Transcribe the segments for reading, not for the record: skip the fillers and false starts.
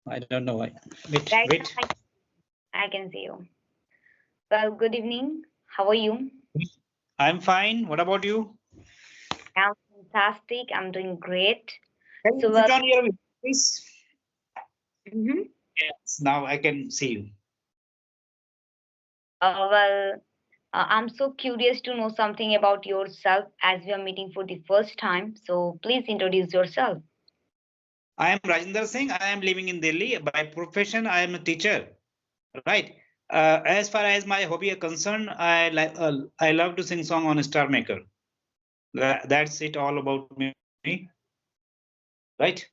I don't know why. Wait, Right wait. now I can see you. Well, good evening. How are you? I'm fine. What about you? I'm fantastic. I'm doing great. Can you So, switch on your video, please? mhm. Yes, now I can see you. Well, I'm so curious to know something about yourself as we are meeting for the first time. So, please introduce yourself. I am Rajinder Singh. I am living in Delhi. By profession, I am a teacher. Right. As far as my hobby are concerned, I love to sing song on Star Maker. That's it all about me. Right.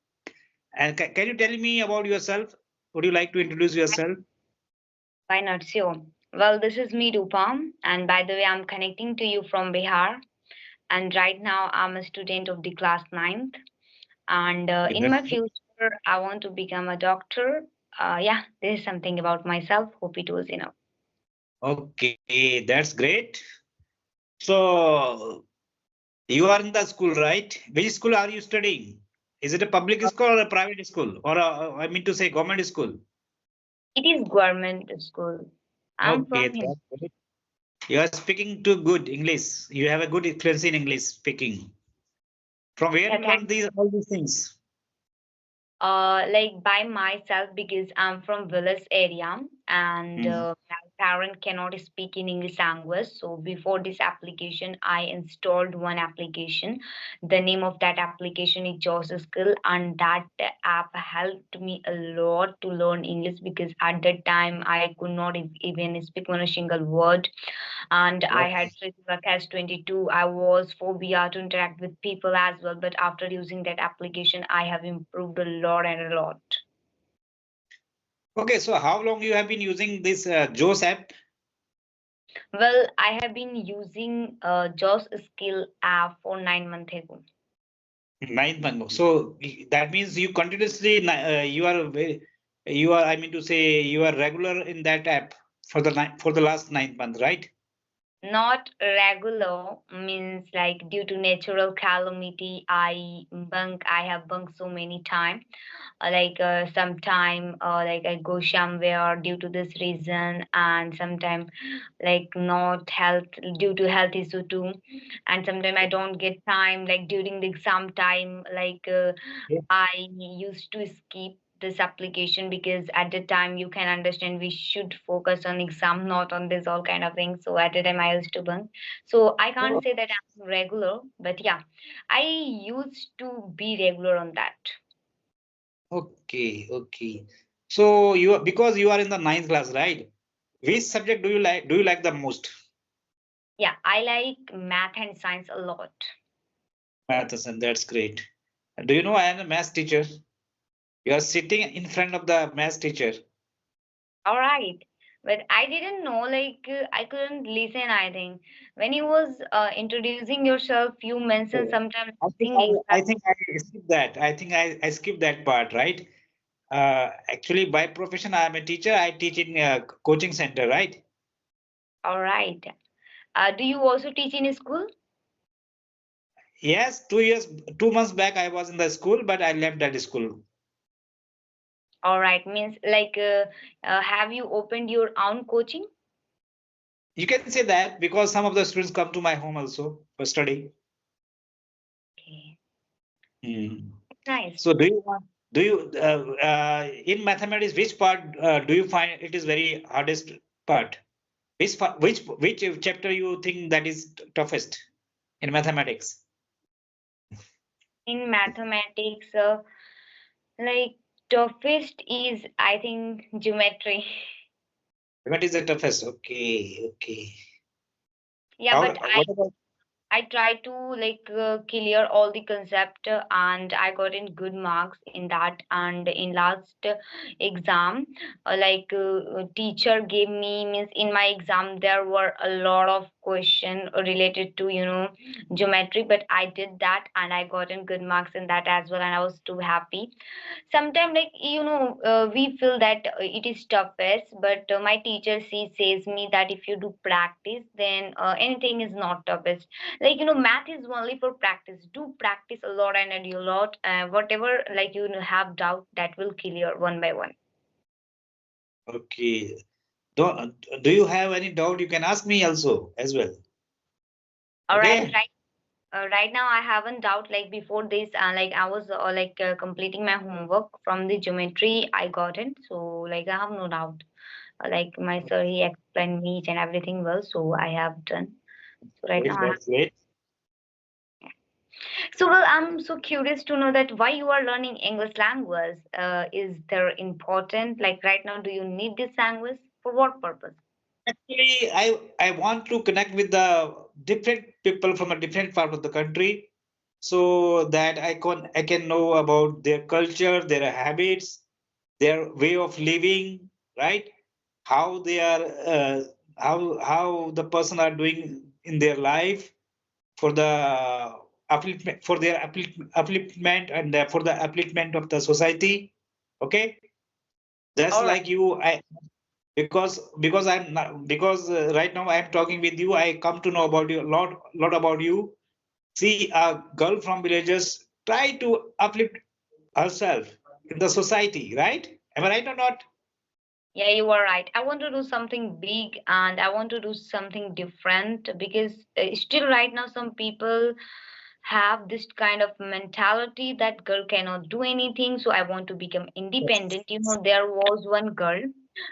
And can you tell me about yourself? Would you like to introduce yourself? Why not? Sure. Well, this is me, Rupam. And by the way, I'm connecting to you from Bihar. And right now, I'm a student of the class ninth. And Okay, in my future, I want to become a doctor. Yeah, this is something about myself. Hope it was enough. okay, that's great. So you are in the school, right? Which school are you studying? Is it a public school or a private school, or I mean to say government school? It is government school. I'm Okay, from Him. that's great. You are speaking too good English. You have a good fluency in English speaking. From where Yeah, you learn these all these things? like by myself because I'm from village area and Hmm. my parent cannot speak in English language. So before this application, I installed one application. The name of that application is Jaws Skill, and that app helped me a lot to learn English because at that time I could not even speak one single word, and I had physical catch 22. I was phobia to interact with people as well, but after using that application, I have improved a lot and a lot. Okay, so how long you have been using this JOS app? Well, I have been using JAWS skill app for 9 months ago. 9 months. So that means you continuously you are you are I mean to say you are regular in that app for the for the last 9 months, right? Not regular means like due to natural calamity, I have bunked so many times. Sometime like I go somewhere due to this reason, and sometime like not health due to health issue too, and sometimes I don't get time like during the exam time, Yeah. I used to skip this application because at the time you can understand we should focus on exam, not on this all kind of things. So at the time I used to bunk. So I Oh, can't say that I'm regular, but yeah, I used to be regular on that. okay, okay. So you are because you are in the ninth class, right? Which subject do you like? Do you like the most? Yeah, I like math and science a lot. Maths, and that's great. Do you know I am a math teacher? You are sitting in front of the math teacher. All right. But I didn't know, I couldn't listen, I think. When you was introducing yourself, you mentioned sometimes singing. I think I skipped that. I think I skipped that part, right? Actually, by profession, I am a teacher. I teach in a coaching center, right? All right. Do you also teach in school? Yes, 2 years, 2 months back, I was in the school, but I left that school. All right. Means have you opened your own coaching? You can say that because some of the students come to my home also for study. Okay. Hmm. Nice. So, do you in mathematics, which part do you find it is very hardest part? Which chapter you think that is toughest in mathematics? In mathematics, like toughest is I think geometry. What is the toughest? Okay, okay. Yeah, How, but what about I try to clear all the concept and I got in good marks in that. And in last exam, teacher gave me means in my exam there were a lot of question related to, geometry, but I did that and I got in good marks in that as well, and I was too happy. Sometimes, like, we feel that it is toughest, but my teacher, she says me that if you do practice, then anything is not toughest. Like, math is only for practice. Do practice a lot and a lot. Whatever, like, have doubt, that will clear one by one. Okay. Do, do you have any doubt? You can ask me also as well. All right, Okay. right now I haven't doubt. Like before this, like I was completing my homework from the geometry, I got it. So like I have no doubt. Like my sir, he explained me each and everything well, so I have done. So right now Great, I have. that's great. So well, I'm so curious to know that why you are learning English language. Is there important? Like right now, do you need this language for what purpose? Actually, I want to connect with the different people from a different part of the country, so that I can know about their culture, their habits, their way of living, right? How they are, how the person are doing in their life for the upliftment, for their upliftment, and for the upliftment of the society. Okay, just All right. like you, because I'm not, because right now I'm talking with you, I come to know about you a lot about you. See, a girl from villages try to uplift herself in the society, right? Am I right or not? Yeah, you are right. I want to do something big and I want to do something different because still right now some people have this kind of mentality that girl cannot do anything. So I want to become independent. There was one girl.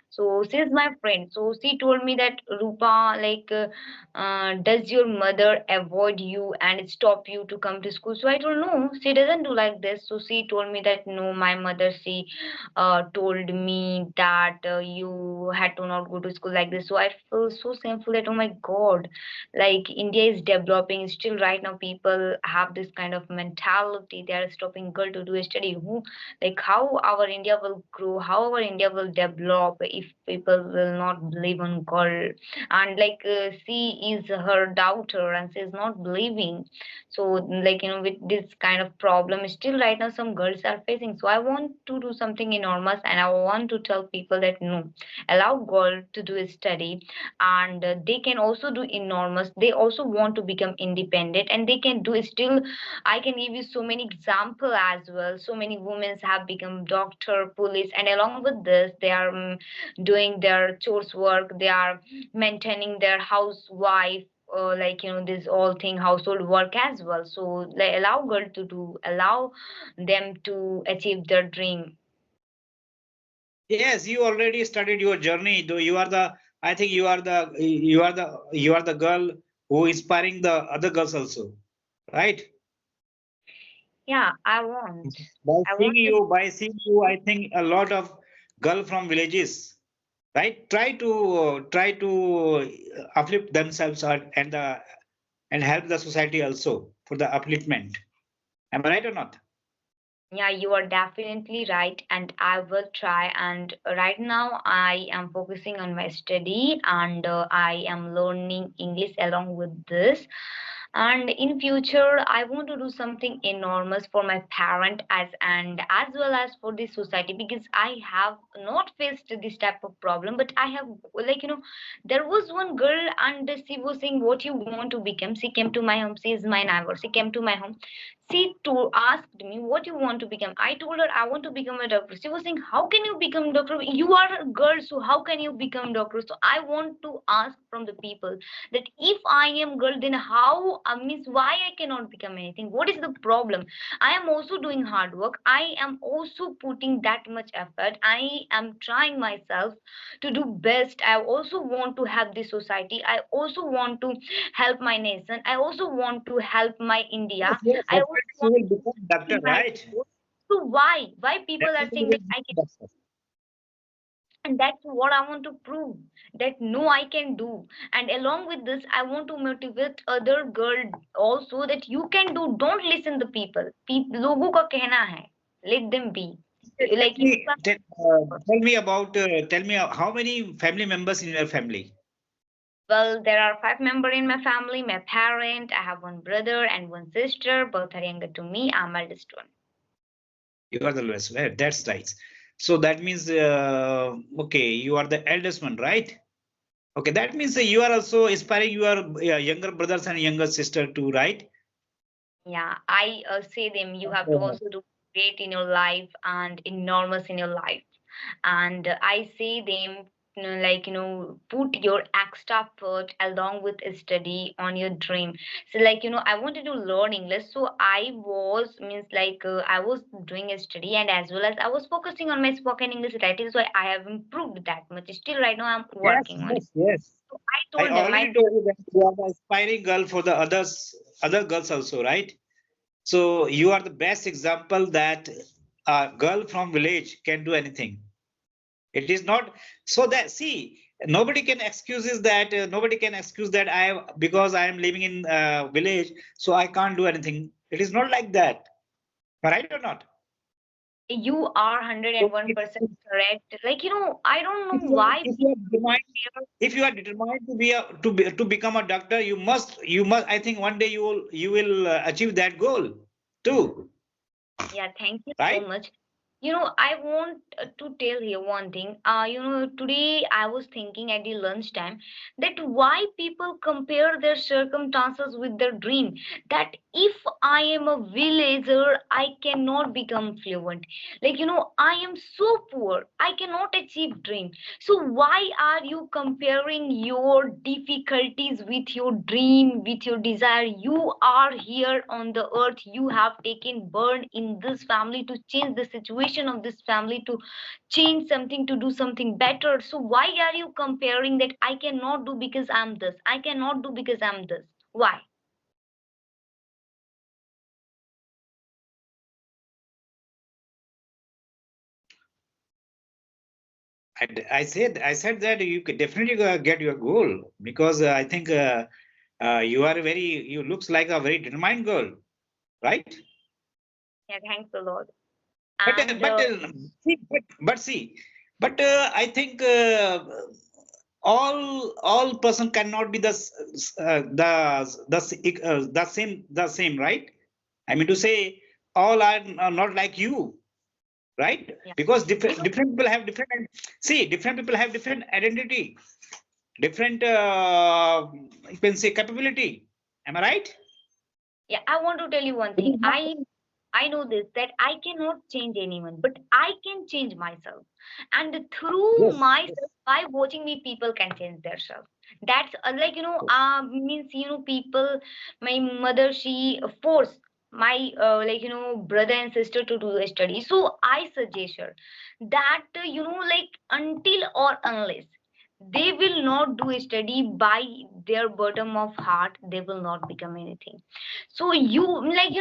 So she's my friend. So she told me that Rupa, like, does your mother avoid you and stop you to come to school? So I told no, she doesn't do like this. So she told me that no, my mother, she told me that you had to not go to school like this. So I feel so shameful that, oh my God, like India is developing. Still, right now, people have this kind of mentality. They are stopping girl to do a study. Who, like, how our India will grow, how our India will develop if people will not believe on girl. And like, she is her daughter and she is not believing. So, like, with this kind of problem, still right now, some girls are facing. So, I want to do something enormous and I want to tell people that no, allow girl to do a study and they can also do enormous. They also want to become independent and they can do still. I can give you so many example as well. So many women have become doctor, police, and along with this, they are doing their chores work. They are maintaining their housewife, like this all thing household work as well. So they allow girl to do, allow them to achieve their dream. Yes, you already started your journey. Though you are the, I think you are the girl who inspiring the other girls also, right? Yeah, By I seeing want to. you, by seeing you, I think a lot of girl from villages, right? Try to uplift themselves, and help the society also for the upliftment. Am I right or not? Yeah, you are definitely right, and I will try. And right now, I am focusing on my study, and I am learning English along with this. And in future, I want to do something enormous for my parent as well as for the society because I have not faced this type of problem, but I have, like, there was one girl and she was saying, "What you want to become?" She came to my home. She is my neighbor. She came to my home. She asked me, "What you want to become?" I told her, "I want to become a doctor." She was saying, "How can you become doctor? You are a girl, so how can you become doctor?" So I want to ask from the people that if I am girl, then how, means why I cannot become anything? What is the problem? I am also doing hard work. I am also putting that much effort. I am trying myself to do best. I also want to help the society. I also want to help my nation. I also want to help my India. Yes, yes. I also Definitely, you want will to become see doctor, my right? growth. So why people are Definitely, you saying will that I become can? doctor. And that's what I want to prove, that no, I can do. And along with this, I want to motivate other girl also that you can do. Don't listen the people. लोगों का कहना है. Let them be. Tell Like you me, tell me about, tell me how many family members in your family? Well, there are 5 members in my family. My parent, I have one brother and one sister. Both are younger to me. I'm eldest one. You are the lowest. Right? That's right. So that means, okay, you are the eldest one, right? Okay, that means you are also inspiring your younger brothers and younger sister too, right? Yeah, I say them, you have to also do great in your life and enormous in your life. And I say them, like, put your extra effort along with study on your dream. So, like, I wanted to learn English. So I was, means like, I was doing a study and as well as I was focusing on my spoken English writing. So I have improved that much. Still, right now, I'm Yes, working on it. yes, yes. So I I told them, already told you that you are the inspiring girl for the other girls also, right? So you are the best example that a girl from village can do anything. It is not so that see nobody can excuses that nobody can excuse that I because I am living in village so I can't do anything. It is not like that, right or not? you are So 101% correct. Like, I don't if know you are, why if you are people determined if you are determined to be to become a doctor, you must I think one day you will achieve that goal too, Yeah, thank you so right? much. I want to tell you one thing. Today I was thinking at the lunchtime that why people compare their circumstances with their dream. That if I am a villager, I cannot become fluent. Like, I am so poor, I cannot achieve dream. So why are you comparing your difficulties with your dream, with your desire? You are here on the earth. You have taken birth in this family to change the situation of this family, to change something, to do something better. So why are you comparing that I cannot do because I'm this? I cannot do because I'm this. Why? I said that you could definitely get your goal because I think you are very you looks like a very determined girl, right? Yeah, thanks a lot. But And I think all person cannot be the same, right? I mean to say all are not like you, right? yeah, Because you different people have different different people have different identity, different you can say capability. Am I right? Yeah, I want to tell you one It thing. is not. I know this, that I cannot change anyone, but I can change myself. And through Yes, myself, yes, by watching me, people can change themselves. That's like, yes. means, people, my mother, she forced my like, brother and sister to do a study. So I suggest her that, like, until or unless they will not do a study by their bottom of heart, they will not become anything. So you, like,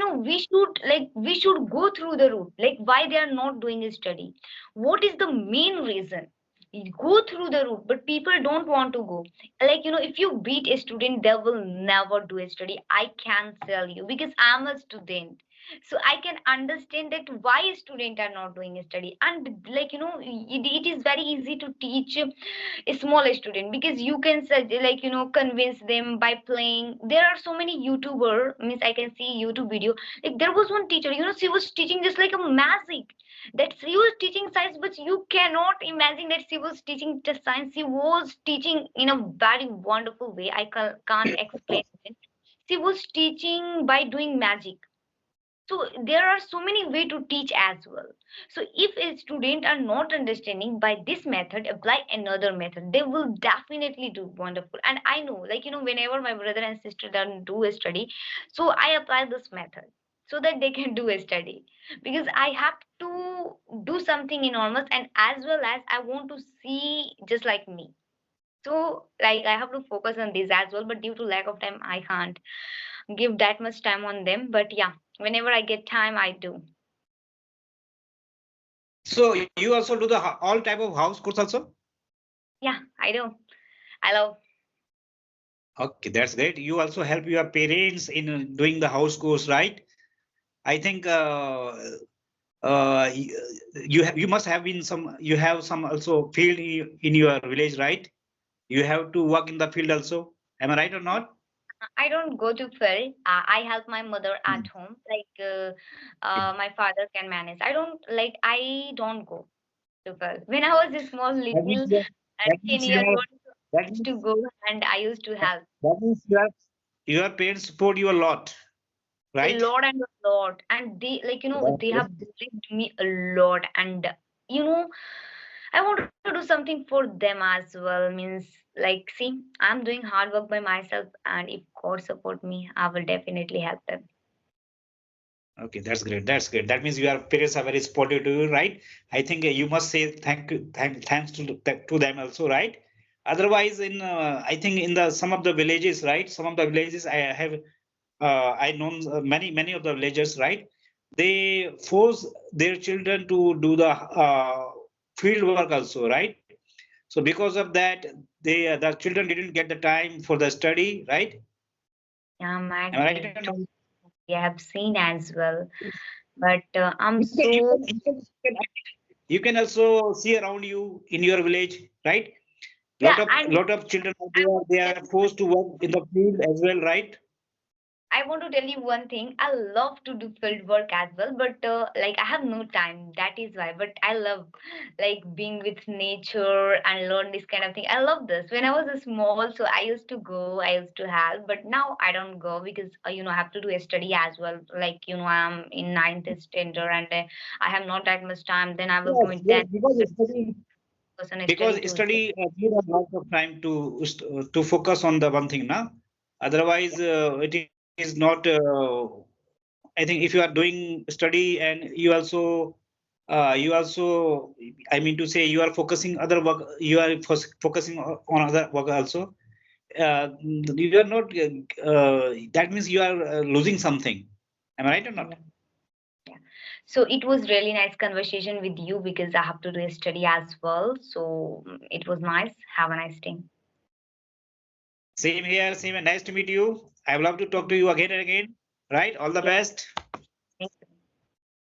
we should go through the route, like why they are not doing a study, what is the main reason. You go through the route, but people don't want to go. Like, if you beat a student, they will never do a study. I can tell you because I'm a student. So I can understand that why students are not doing a study. And like, it is very easy to teach a small student because you can like, convince them by playing. There are so many YouTuber, means I can see YouTube video. Like, there was one teacher, she was teaching just like a magic, that she was teaching science, but you cannot imagine that she was teaching just science. She was teaching in a very wonderful way. I can't explain it. She was teaching by doing magic. So there are so many way to teach as well. So if a student are not understanding by this method, apply another method, they will definitely do wonderful. And I know, like, whenever my brother and sister don't do a study, so I apply this method so that they can do a study, because I have to do something enormous, and as well as I want to see just like me. So, like, I have to focus on this as well, but due to lack of time, I can't give that much time on them. But yeah, whenever I get time, I do. So you also do the all type of house course also? Yeah, I do. I love. Okay, that's great. You also help your parents in doing the house course, right? I think you must have been some you have some also field in your village, right? You have to work in the field also. Am I right or not? I don't go to field. I help my mother Hmm. at home. My father can manage. I don't go to field. When I was a small That means little you are, that 10 means you years are, old, I that used to means go and I used to help that means your parents support you a lot, a right? lot and a lot. And they That's they have good. believed me a lot. And you know, I want to do something for them as well. Means like, see, I'm doing hard work by myself, and if God support me, I will definitely help them. Okay, that's great. That's great. That means your parents are very supportive to you, right? I think you must say thanks to them also, right? Otherwise, I think in the some of the villages, right? Some of the villages I know many of the villagers, right? They force their children to do the field work also, right? So because of that, the children didn't get the time for the study, right? Yeah, Am I might right be or not? too. We have seen as well. But I'm You can, you so can, you can, you can you can also see around you in your village, right? yeah, Lot of children are I there. want They to are forced to work in the field as well, right? I want to tell you one thing. I love to do field work as well, but I have no time. That is why. But I love being with nature and learn this kind of thing. I love this. When I was small, so I used to go, I used to help, but now I don't go because I have to do a study as well. I'm in ninth standard and I have not that much time. Then I will Yes, commit yes, 10% study because to. study need a lot of time to focus on the one thing, na. Otherwise, it is not. I think if you are doing study and you also, I mean to say, you are focusing other work. You are focusing on other work also. You are not. That means you are losing something. Am I right or not? Yeah. Yeah. So it was really nice conversation with you because I have to do a study as well. So it was nice. Have a nice day. Same here. Same. Nice to meet you. I would love to talk to you again and again. Right. All the Yeah. best.